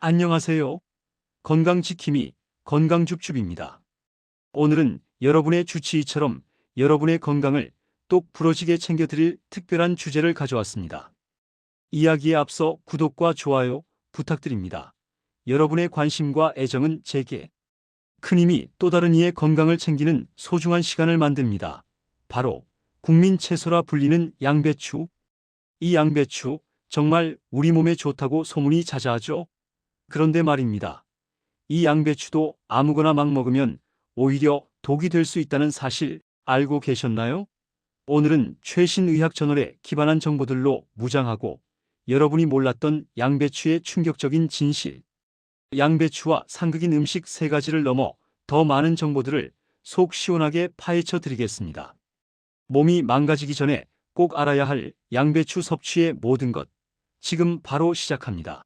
안녕하세요. 건강지킴이 건강줍줍입니다. 오늘은 여러분의 주치의처럼 여러분의 건강을 똑 부러지게 챙겨드릴 특별한 주제를 가져왔습니다. 이야기에 앞서 구독과 좋아요 부탁드립니다. 여러분의 관심과 애정은 제게 큰 힘이 또 다른 이의 건강을 챙기는 소중한 시간을 만듭니다. 바로 국민 채소라 불리는 양배추. 이 양배추 정말 우리 몸에 좋다고 소문이 자자하죠? 그런데 말입니다. 이 양배추도 아무거나 막 먹으면 오히려 독이 될 수 있다는 사실 알고 계셨나요? 오늘은 최신 의학 저널에 기반한 정보들로 무장하고 여러분이 몰랐던 양배추의 충격적인 진실, 양배추와 상극인 음식 세 가지를 넘어 더 많은 정보들을 속 시원하게 파헤쳐 드리겠습니다. 몸이 망가지기 전에 꼭 알아야 할 양배추 섭취의 모든 것, 지금 바로 시작합니다.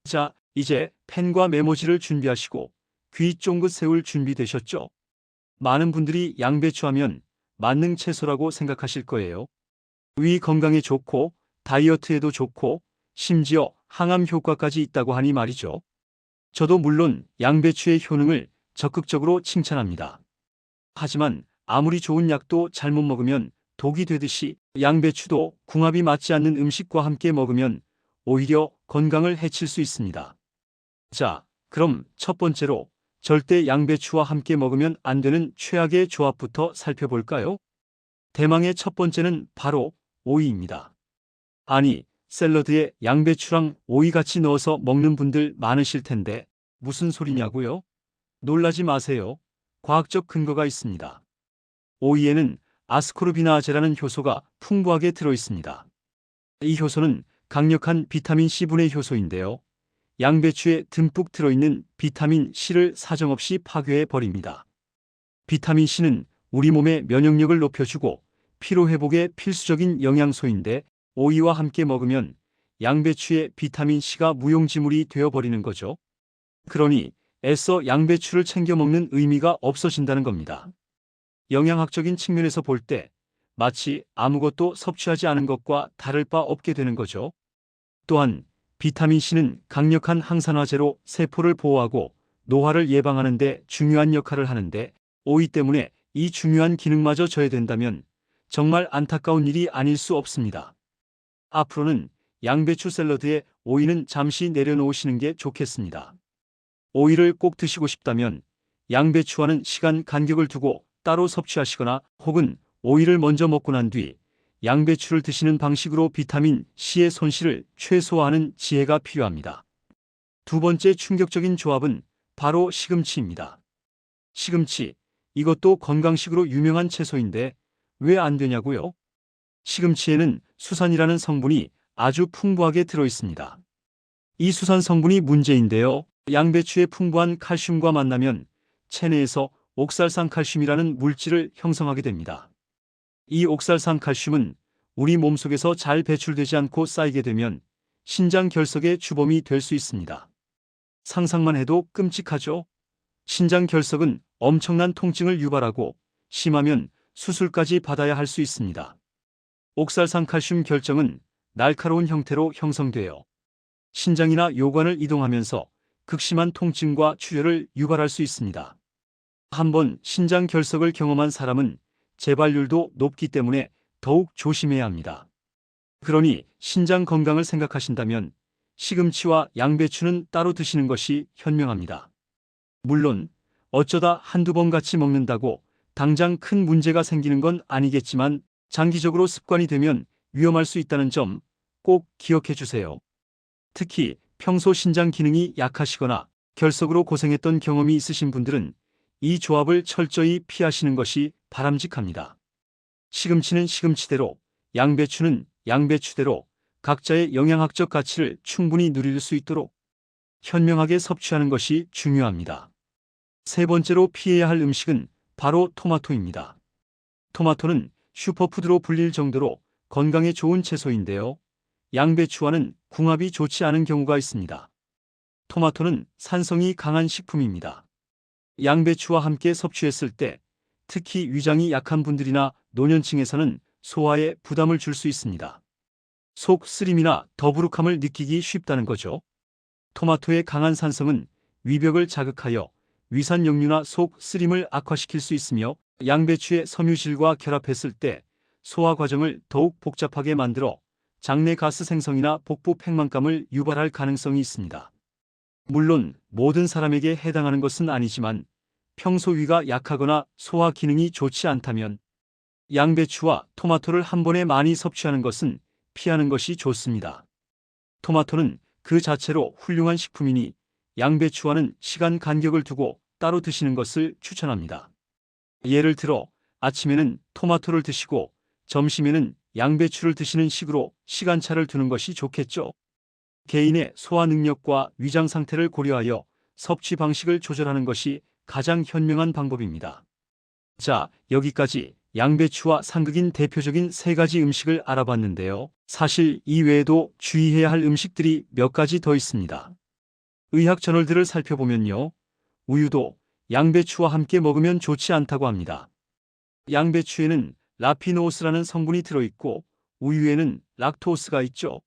자, 이제 펜과 메모지를 준비하시고 귀 쫑긋 세울 준비 되셨죠? 많은 분들이 양배추 하면 만능 채소라고 생각하실 거예요. 위 건강에 좋고 다이어트에도 좋고 심지어 항암 효과까지 있다고 하니 말이죠. 저도 물론 양배추의 효능을 적극적으로 칭찬합니다. 하지만 아무리 좋은 약도 잘못 먹으면 독이 되듯이 양배추도 궁합이 맞지 않는 음식과 함께 먹으면 오히려 건강을 해칠 수 있습니다. 자, 그럼 첫 번째로 절대 양배추와 함께 먹으면 안 되는 최악의 조합부터 살펴볼까요? 대망의 첫 번째는 바로 오이입니다. 아니, 샐러드에 양배추랑 오이 같이 넣어서 먹는 분들 많으실 텐데 무슨 소리냐고요? 놀라지 마세요. 과학적 근거가 있습니다. 오이에는 아스코르비나아제라는 효소가 풍부하게 들어있습니다. 이 효소는 강력한 비타민 C분해 효소인데요. 양배추에 듬뿍 들어있는 비타민 C를 사정없이 파괴해 버립니다. 비타민 C는 우리 몸의 면역력을 높여주고 피로회복에 필수적인 영양소인데 오이와 함께 먹으면 양배추의 비타민 C가 무용지물이 되어버리는 거죠. 그러니 애써 양배추를 챙겨 먹는 의미가 없어진다는 겁니다. 영양학적인 측면에서 볼 때 마치 아무것도 섭취하지 않은 것과 다를 바 없게 되는 거죠. 또한 비타민C는 강력한 항산화제로 세포를 보호하고 노화를 예방하는 데 중요한 역할을 하는데 오이 때문에 이 중요한 기능마저 저해된다면 정말 안타까운 일이 아닐 수 없습니다. 앞으로는 양배추 샐러드에 오이는 잠시 내려놓으시는 게 좋겠습니다. 오이를 꼭 드시고 싶다면 양배추와는 시간 간격을 두고 따로 섭취하시거나 혹은 오이를 먼저 먹고 난 뒤 양배추를 드시는 방식으로 비타민 C의 손실을 최소화하는 지혜가 필요합니다. 두 번째 충격적인 조합은 바로 시금치입니다. 시금치, 이것도 건강식으로 유명한 채소인데 왜 안 되냐고요? 시금치에는 수산이라는 성분이 아주 풍부하게 들어있습니다. 이 수산 성분이 문제인데요. 양배추의 풍부한 칼슘과 만나면 체내에서 옥살산 칼슘이라는 물질을 형성하게 됩니다. 이 옥살산 칼슘은 우리 몸속에서 잘 배출되지 않고 쌓이게 되면 신장 결석의 주범이 될 수 있습니다. 상상만 해도 끔찍하죠? 신장 결석은 엄청난 통증을 유발하고 심하면 수술까지 받아야 할 수 있습니다. 옥살산 칼슘 결정은 날카로운 형태로 형성되어 신장이나 요관을 이동하면서 극심한 통증과 출혈을 유발할 수 있습니다. 한번 신장 결석을 경험한 사람은 재발률도 높기 때문에 더욱 조심해야 합니다. 그러니 신장 건강을 생각하신다면 시금치와 양배추는 따로 드시는 것이 현명합니다. 물론 어쩌다 한두 번 같이 먹는다고 당장 큰 문제가 생기는 건 아니겠지만 장기적으로 습관이 되면 위험할 수 있다는 점 꼭 기억해 주세요. 특히 평소 신장 기능이 약하시거나 결석으로 고생했던 경험이 있으신 분들은 이 조합을 철저히 피하시는 것이 바람직합니다. 시금치는 시금치대로, 양배추는 양배추대로 각자의 영양학적 가치를 충분히 누릴 수 있도록 현명하게 섭취하는 것이 중요합니다. 세 번째로 피해야 할 음식은 바로 토마토입니다. 토마토는 슈퍼푸드로 불릴 정도로 건강에 좋은 채소인데요. 양배추와는 궁합이 좋지 않은 경우가 있습니다. 토마토는 산성이 강한 식품입니다. 양배추와 함께 섭취했을 때 특히 위장이 약한 분들이나 노년층에서는 소화에 부담을 줄 수 있습니다. 속 쓰림이나 더부룩함을 느끼기 쉽다는 거죠. 토마토의 강한 산성은 위벽을 자극하여 위산 역류나 속 쓰림을 악화시킬 수 있으며 양배추의 섬유질과 결합했을 때 소화 과정을 더욱 복잡하게 만들어 장내 가스 생성이나 복부 팽만감을 유발할 가능성이 있습니다. 물론 모든 사람에게 해당하는 것은 아니지만 평소 위가 약하거나 소화 기능이 좋지 않다면 양배추와 토마토를 한 번에 많이 섭취하는 것은 피하는 것이 좋습니다. 토마토는 그 자체로 훌륭한 식품이니 양배추와는 시간 간격을 두고 따로 드시는 것을 추천합니다. 예를 들어 아침에는 토마토를 드시고 점심에는 양배추를 드시는 식으로 시간차를 두는 것이 좋겠죠. 개인의 소화 능력과 위장 상태를 고려하여 섭취 방식을 조절하는 것이 가장 현명한 방법입니다. 자, 여기까지 양배추와 상극인 대표적인 세 가지 음식을 알아봤는데요. 사실 이 외에도 주의해야 할 음식들이 몇 가지 더 있습니다. 의학 저널들을 살펴보면요. 우유도 양배추와 함께 먹으면 좋지 않다고 합니다. 양배추에는 라피노스라는 성분이 들어있고 우유에는 락토스가 있죠.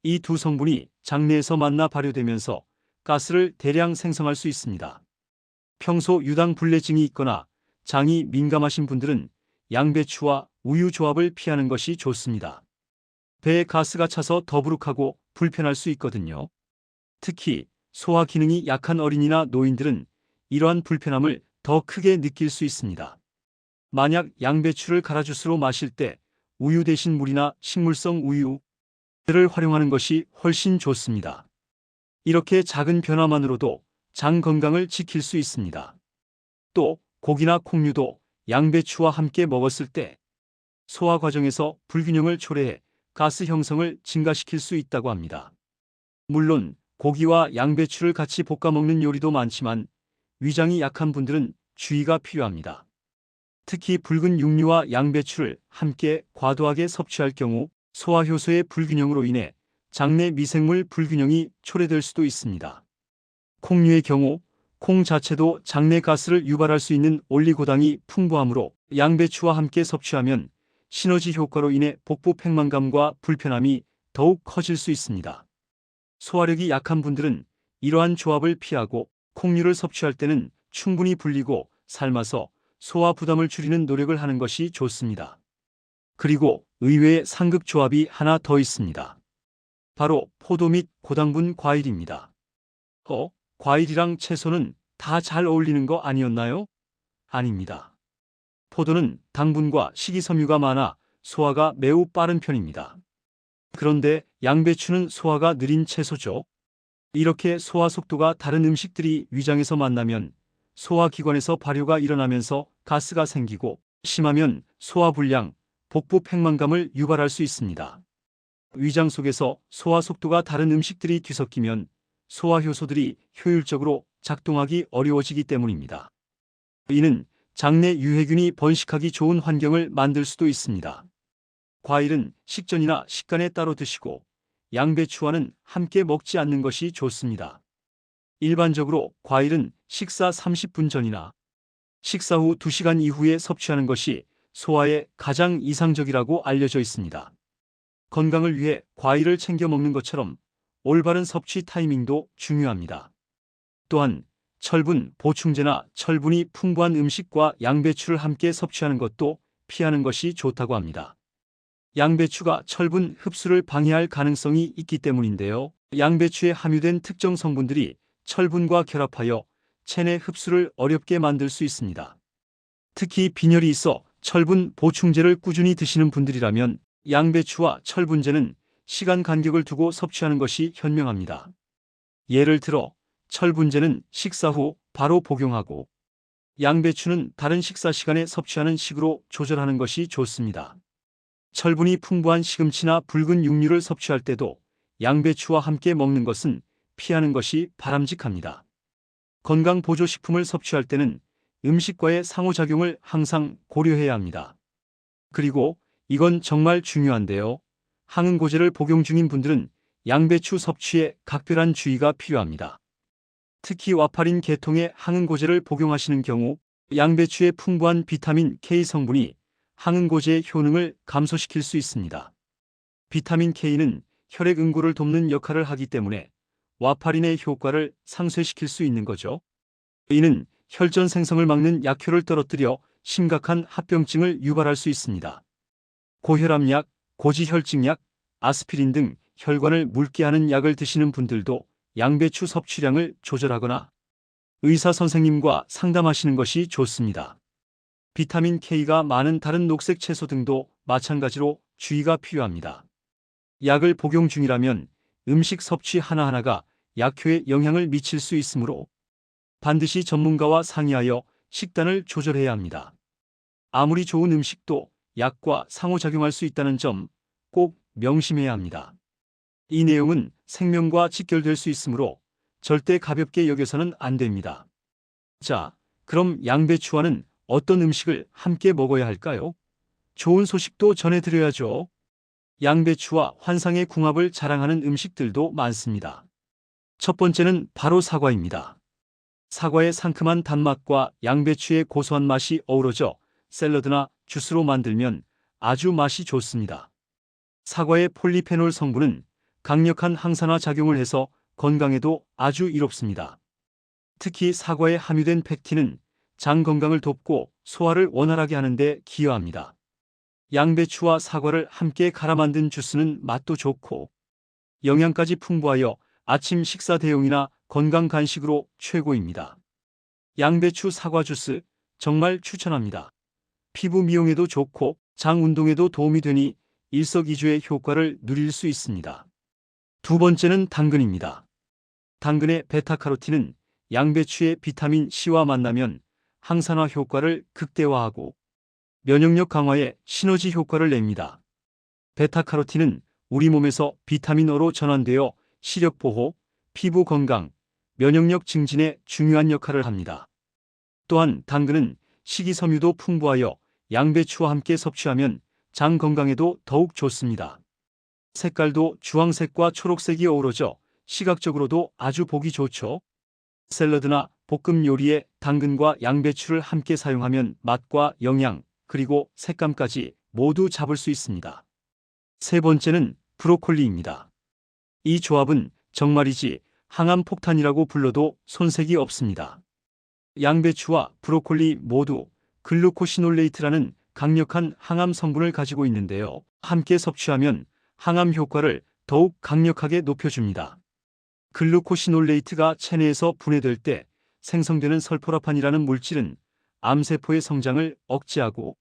이 두 성분이 장내에서 만나 발효되면서 가스를 대량 생성할 수 있습니다. 평소 유당불내증이 있거나 장이 민감하신 분들은 양배추와 우유 조합을 피하는 것이 좋습니다. 배에 가스가 차서 더부룩하고 불편할 수 있거든요. 특히 소화 기능이 약한 어린이나 노인들은 이러한 불편함을 더 크게 느낄 수 있습니다. 만약 양배추를 갈아주스로 마실 때 우유 대신 물이나 식물성 우유를 활용하는 것이 훨씬 좋습니다. 이렇게 작은 변화만으로도 장 건강을 지킬 수 있습니다. 또 고기나 콩류도 양배추와 함께 먹었을 때 소화 과정에서 불균형을 초래해 가스 형성을 증가시킬 수 있다고 합니다. 물론 고기와 양배추를 같이 볶아 먹는 요리도 많지만 위장이 약한 분들은 주의가 필요합니다. 특히 붉은 육류와 양배추를 함께 과도하게 섭취할 경우 소화 효소의 불균형으로 인해 장내 미생물 불균형이 초래될 수도 있습니다. 콩류의 경우 콩 자체도 장내 가스를 유발할 수 있는 올리고당이 풍부하므로 양배추와 함께 섭취하면 시너지 효과로 인해 복부 팽만감과 불편함이 더욱 커질 수 있습니다. 소화력이 약한 분들은 이러한 조합을 피하고 콩류를 섭취할 때는 충분히 불리고 삶아서 소화 부담을 줄이는 노력을 하는 것이 좋습니다. 그리고 의외의 상극 조합이 하나 더 있습니다. 바로 포도 및 고당분 과일입니다. 과일이랑 채소는 다 잘 어울리는 거 아니었나요? 아닙니다. 포도는 당분과 식이섬유가 많아 소화가 매우 빠른 편입니다. 그런데 양배추는 소화가 느린 채소죠. 이렇게 소화 속도가 다른 음식들이 위장에서 만나면 소화기관에서 발효가 일어나면서 가스가 생기고 심하면 소화불량, 복부 팽만감을 유발할 수 있습니다. 위장 속에서 소화 속도가 다른 음식들이 뒤섞이면 소화 효소들이 효율적으로 작동하기 어려워지기 때문입니다. 이는 장내 유해균이 번식하기 좋은 환경을 만들 수도 있습니다. 과일은 식전이나 식간에 따로 드시고 양배추와는 함께 먹지 않는 것이 좋습니다. 일반적으로 과일은 식사 30분 전이나 식사 후 2시간 이후에 섭취하는 것이 소화에 가장 이상적이라고 알려져 있습니다. 건강을 위해 과일을 챙겨 먹는 것처럼 올바른 섭취 타이밍도 중요합니다. 또한 철분 보충제나 철분이 풍부한 음식과 양배추를 함께 섭취하는 것도 피하는 것이 좋다고 합니다. 양배추가 철분 흡수를 방해할 가능성이 있기 때문인데요. 양배추에 함유된 특정 성분들이 철분과 결합하여 체내 흡수를 어렵게 만들 수 있습니다. 특히 빈혈이 있어 철분 보충제를 꾸준히 드시는 분들이라면 양배추와 철분제는 시간 간격을 두고 섭취하는 것이 현명합니다. 예를 들어 철분제는 식사 후 바로 복용하고 양배추는 다른 식사 시간에 섭취하는 식으로 조절하는 것이 좋습니다. 철분이 풍부한 시금치나 붉은 육류를 섭취할 때도 양배추와 함께 먹는 것은 피하는 것이 바람직합니다. 건강보조식품을 섭취할 때는 음식과의 상호작용을 항상 고려해야 합니다. 그리고 이건 정말 중요한데요. 항응고제를 복용 중인 분들은 양배추 섭취에 각별한 주의가 필요합니다. 특히 와파린 계통의 항응고제를 복용하시는 경우 양배추의 풍부한 비타민 K 성분이 항응고제의 효능을 감소시킬 수 있습니다. 비타민 K는 혈액 응고를 돕는 역할을 하기 때문에 와파린의 효과를 상쇄시킬 수 있는 거죠. 이는 혈전 생성을 막는 약효를 떨어뜨려 심각한 합병증을 유발할 수 있습니다. 고혈압약, 고지혈증약, 아스피린 등 혈관을 묽게 하는 약을 드시는 분들도 양배추 섭취량을 조절하거나 의사 선생님과 상담하시는 것이 좋습니다. 비타민 K가 많은 다른 녹색 채소 등도 마찬가지로 주의가 필요합니다. 약을 복용 중이라면 음식 섭취 하나하나가 약효에 영향을 미칠 수 있으므로 반드시 전문가와 상의하여 식단을 조절해야 합니다. 아무리 좋은 음식도 약과 상호작용할 수 있다는 점 꼭 명심해야 합니다. 이 내용은 생명과 직결될 수 있으므로 절대 가볍게 여겨서는 안 됩니다. 자, 그럼 양배추와는 어떤 음식을 함께 먹어야 할까요? 좋은 소식도 전해드려야죠. 양배추와 환상의 궁합을 자랑하는 음식들도 많습니다. 첫 번째는 바로 사과입니다. 사과의 상큼한 단맛과 양배추의 고소한 맛이 어우러져 샐러드나 주스로 만들면 아주 맛이 좋습니다. 사과의 폴리페놀 성분은 강력한 항산화 작용을 해서 건강에도 아주 이롭습니다. 특히 사과에 함유된 팩틴은 장 건강을 돕고 소화를 원활하게 하는 데 기여합니다. 양배추와 사과를 함께 갈아 만든 주스는 맛도 좋고 영양까지 풍부하여 아침 식사 대용이나 건강 간식으로 최고입니다. 양배추 사과 주스 정말 추천합니다. 피부 미용에도 좋고 장 운동에도 도움이 되니 일석이조의 효과를 누릴 수 있습니다. 두 번째는 당근입니다. 당근의 베타카로틴은 양배추의 비타민 C와 만나면 항산화 효과를 극대화하고 면역력 강화에 시너지 효과를 냅니다. 베타카로틴은 우리 몸에서 비타민어로 전환되어 시력 보호, 피부 건강, 면역력 증진에 중요한 역할을 합니다. 또한 당근은 식이섬유도 풍부하여 양배추와 함께 섭취하면 장 건강에도 더욱 좋습니다. 색깔도 주황색과 초록색이 어우러져 시각적으로도 아주 보기 좋죠. 샐러드나 볶음 요리에 당근과 양배추를 함께 사용하면 맛과 영양, 그리고 색감까지 모두 잡을 수 있습니다. 세 번째는 브로콜리입니다. 이 조합은 정말이지 항암 폭탄이라고 불러도 손색이 없습니다. 양배추와 브로콜리 모두 글루코시놀레이트라는 강력한 항암 성분을 가지고 있는데요. 함께 섭취하면 항암 효과를 더욱 강력하게 높여줍니다. 글루코시놀레이트가 체내에서 분해될 때 생성되는 설포라판이라는 물질은 암세포의 성장을 억제하고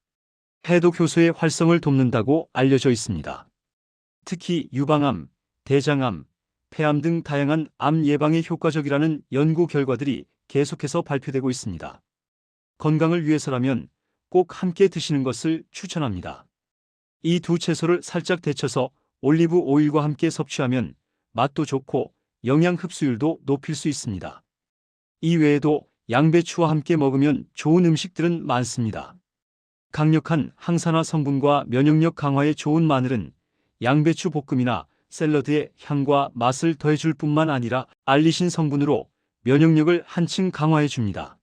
해독 효소의 활성을 돕는다고 알려져 있습니다. 특히 유방암, 대장암, 폐암 등 다양한 암 예방에 효과적이라는 연구 결과들이 계속해서 발표되고 있습니다. 건강을 위해서라면 꼭 함께 드시는 것을 추천합니다. 이 두 채소를 살짝 데쳐서 올리브 오일과 함께 섭취하면 맛도 좋고 영양 흡수율도 높일 수 있습니다. 이 외에도 양배추와 함께 먹으면 좋은 음식들은 많습니다. 강력한 항산화 성분과 면역력 강화에 좋은 마늘은 양배추 볶음이나 샐러드의 향과 맛을 더해줄 뿐만 아니라 알리신 성분으로 면역력을 한층 강화해 줍니다.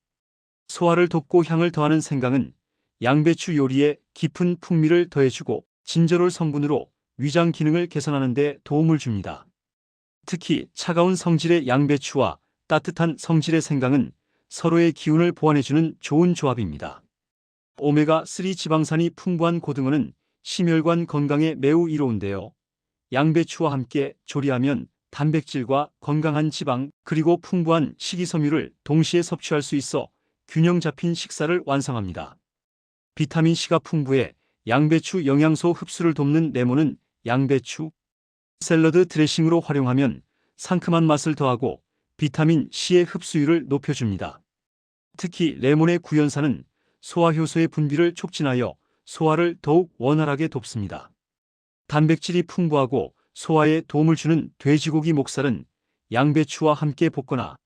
소화를 돕고 향을 더하는 생강은 양배추 요리에 깊은 풍미를 더해주고 진저롤 성분으로 위장 기능을 개선하는 데 도움을 줍니다. 특히 차가운 성질의 양배추와 따뜻한 성질의 생강은 서로의 기운을 보완해주는 좋은 조합입니다. 오메가3 지방산이 풍부한 고등어는 심혈관 건강에 매우 이로운데요. 양배추와 함께 조리하면 단백질과 건강한 지방 그리고 풍부한 식이섬유를 동시에 섭취할 수 있어 균형 잡힌 식사를 완성합니다. 비타민C가 풍부해 양배추 영양소 흡수를 돕는 레몬은 양배추 샐러드 드레싱으로 활용하면 상큼한 맛을 더하고 비타민C의 흡수율을 높여줍니다. 특히 레몬의 구연산은 소화효소의 분비를 촉진하여 소화를 더욱 원활하게 돕습니다. 단백질이 풍부하고 소화에 도움을 주는 돼지고기 목살은 양배추와 함께 볶거나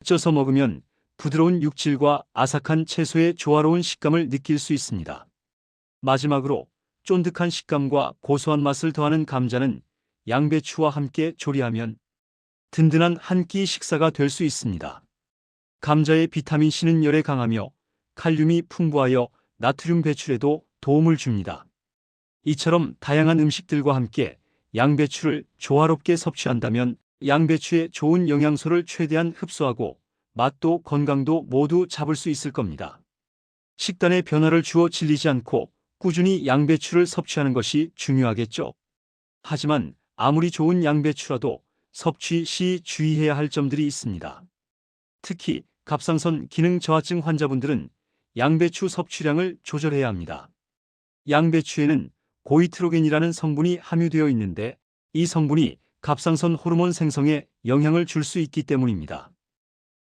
쪄서 먹으면 부드러운 육질과 아삭한 채소의 조화로운 식감을 느낄 수 있습니다. 마지막으로 쫀득한 식감과 고소한 맛을 더하는 감자는 양배추와 함께 조리하면 든든한 한 끼 식사가 될 수 있습니다. 감자의 비타민C는 열에 강하며 칼륨이 풍부하여 나트륨 배출에도 도움을 줍니다. 이처럼 다양한 음식들과 함께 양배추를 조화롭게 섭취한다면 양배추의 좋은 영양소를 최대한 흡수하고 맛도 건강도 모두 잡을 수 있을 겁니다. 식단에 변화를 주어 질리지 않고 꾸준히 양배추를 섭취하는 것이 중요하겠죠. 하지만 아무리 좋은 양배추라도 섭취 시 주의해야 할 점들이 있습니다. 특히 갑상선 기능 저하증 환자분들은 양배추 섭취량을 조절해야 합니다. 양배추에는 고이트로겐이라는 성분이 함유되어 있는데 이 성분이 갑상선 호르몬 생성에 영향을 줄 수 있기 때문입니다.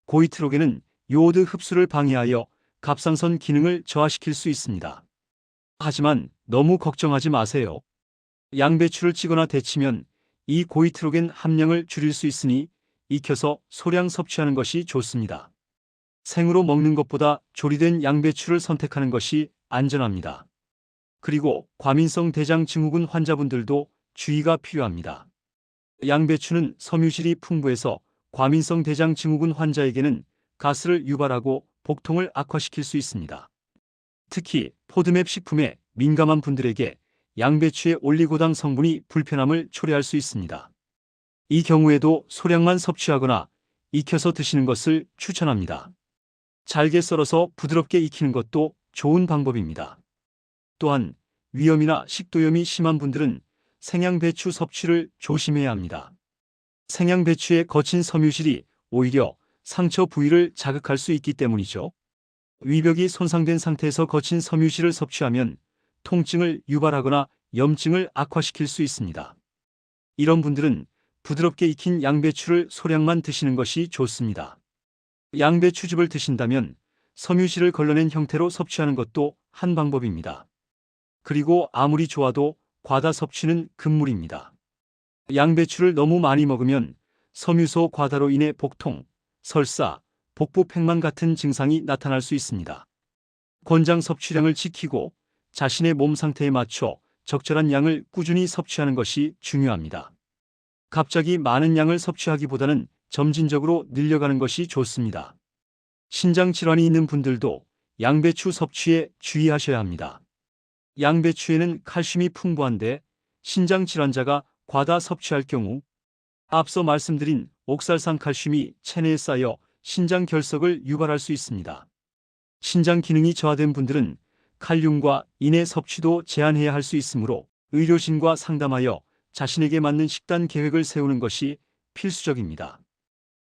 고이트로겐은 요오드 흡수를 방해하여 갑상선 기능을 저하시킬 수 있습니다. 하지만 너무 걱정하지 마세요. 양배추를 찌거나 데치면 이 고이트로겐 함량을 줄일 수 있으니 익혀서 소량 섭취하는 것이 좋습니다. 생으로 먹는 것보다 조리된 양배추를 선택하는 것이 안전합니다. 그리고 과민성 대장 증후군 환자분들도 주의가 필요합니다. 양배추는 섬유질이 풍부해서 과민성 대장 증후군 환자에게는 가스를 유발하고 복통을 악화시킬 수 있습니다. 특히 포드맵 식품에 민감한 분들에게 양배추의 올리고당 성분이 불편함을 초래할 수 있습니다. 이 경우에도 소량만 섭취하거나 익혀서 드시는 것을 추천합니다. 잘게 썰어서 부드럽게 익히는 것도 좋은 방법입니다. 또한 위염이나 식도염이 심한 분들은 생양배추 섭취를 조심해야 합니다. 생양배추의 거친 섬유질이 오히려 상처 부위를 자극할 수 있기 때문이죠. 위벽이 손상된 상태에서 거친 섬유질을 섭취하면 통증을 유발하거나 염증을 악화시킬 수 있습니다. 이런 분들은 부드럽게 익힌 양배추를 소량만 드시는 것이 좋습니다. 양배추즙을 드신다면 섬유질을 걸러낸 형태로 섭취하는 것도 한 방법입니다. 그리고 아무리 좋아도 과다 섭취는 금물입니다. 양배추를 너무 많이 먹으면 섬유소 과다로 인해 복통, 설사, 복부 팽만 같은 증상이 나타날 수 있습니다. 권장 섭취량을 지키고 자신의 몸 상태에 맞춰 적절한 양을 꾸준히 섭취하는 것이 중요합니다. 갑자기 많은 양을 섭취하기보다는 점진적으로 늘려가는 것이 좋습니다. 신장 질환이 있는 분들도 양배추 섭취에 주의하셔야 합니다. 양배추에는 칼슘이 풍부한데 신장 질환자가 과다 섭취할 경우 앞서 말씀드린 옥살산 칼슘이 체내에 쌓여 신장 결석을 유발할 수 있습니다. 신장 기능이 저하된 분들은 칼륨과 인의 섭취도 제한해야 할 수 있으므로 의료진과 상담하여 자신에게 맞는 식단 계획을 세우는 것이 필수적입니다.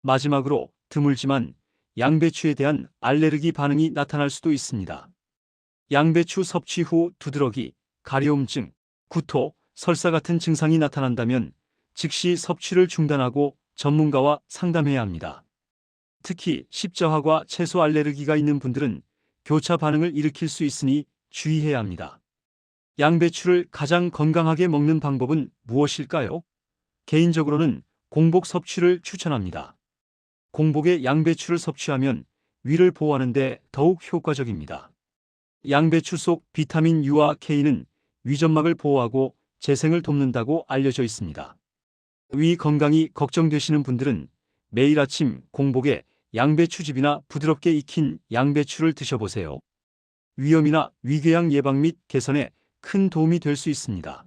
마지막으로 드물지만 양배추에 대한 알레르기 반응이 나타날 수도 있습니다. 양배추 섭취 후 두드러기, 가려움증, 구토, 설사 같은 증상이 나타난다면 즉시 섭취를 중단하고 전문가와 상담해야 합니다. 특히 십자화과 채소 알레르기가 있는 분들은 교차 반응을 일으킬 수 있으니 주의해야 합니다. 양배추를 가장 건강하게 먹는 방법은 무엇일까요? 개인적으로는 공복 섭취를 추천합니다. 공복에 양배추를 섭취하면 위를 보호하는 데 더욱 효과적입니다. 양배추 속 비타민 U와 K는 위점막을 보호하고 재생을 돕는다고 알려져 있습니다. 위 건강이 걱정되시는 분들은 매일 아침 공복에 양배추즙이나 부드럽게 익힌 양배추를 드셔보세요. 위염이나 위궤양 예방 및 개선에 큰 도움이 될 수 있습니다.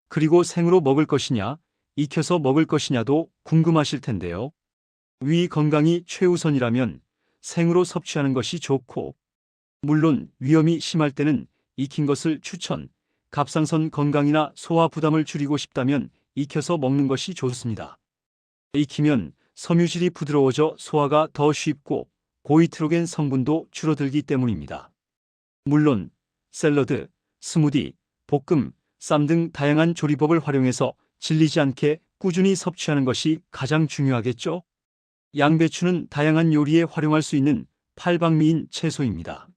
그리고 생으로 먹을 것이냐, 익혀서 먹을 것이냐도 궁금하실 텐데요. 위 건강이 최우선이라면 생으로 섭취하는 것이 좋고, 물론 위염이 심할 때는 익힌 것을 추천, 갑상선 건강이나 소화 부담을 줄이고 싶다면 익혀서 먹는 것이 좋습니다. 익히면 섬유질이 부드러워져 소화가 더 쉽고 고이트로겐 성분도 줄어들기 때문입니다. 물론 샐러드, 스무디, 볶음, 쌈 등 다양한 조리법을 활용해서 질리지 않게 꾸준히 섭취하는 것이 가장 중요하겠죠? 양배추는 다양한 요리에 활용할 수 있는 팔방미인 채소입니다.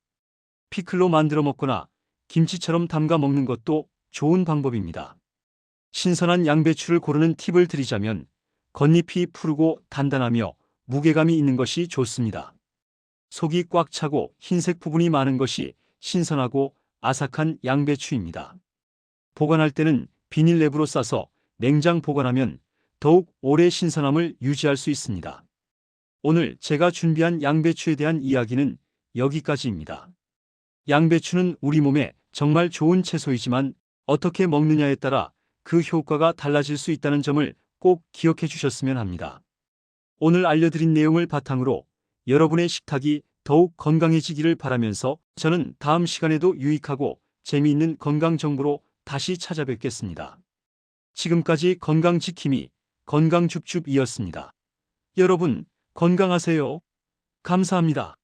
피클로 만들어 먹거나 김치처럼 담가 먹는 것도 좋은 방법입니다. 신선한 양배추를 고르는 팁을 드리자면 겉잎이 푸르고 단단하며 무게감이 있는 것이 좋습니다. 속이 꽉 차고 흰색 부분이 많은 것이 신선하고 아삭한 양배추입니다. 보관할 때는 비닐랩으로 싸서 냉장 보관하면 더욱 오래 신선함을 유지할 수 있습니다. 오늘 제가 준비한 양배추에 대한 이야기는 여기까지입니다. 양배추는 우리 몸에 정말 좋은 채소이지만 어떻게 먹느냐에 따라 그 효과가 달라질 수 있다는 점을 꼭 기억해 주셨으면 합니다. 오늘 알려드린 내용을 바탕으로 여러분의 식탁이 더욱 건강해지기를 바라면서 저는 다음 시간에도 유익하고 재미있는 건강 정보로 다시 찾아뵙겠습니다. 지금까지 건강지킴이 건강줍줍이었습니다. 여러분 건강하세요. 감사합니다.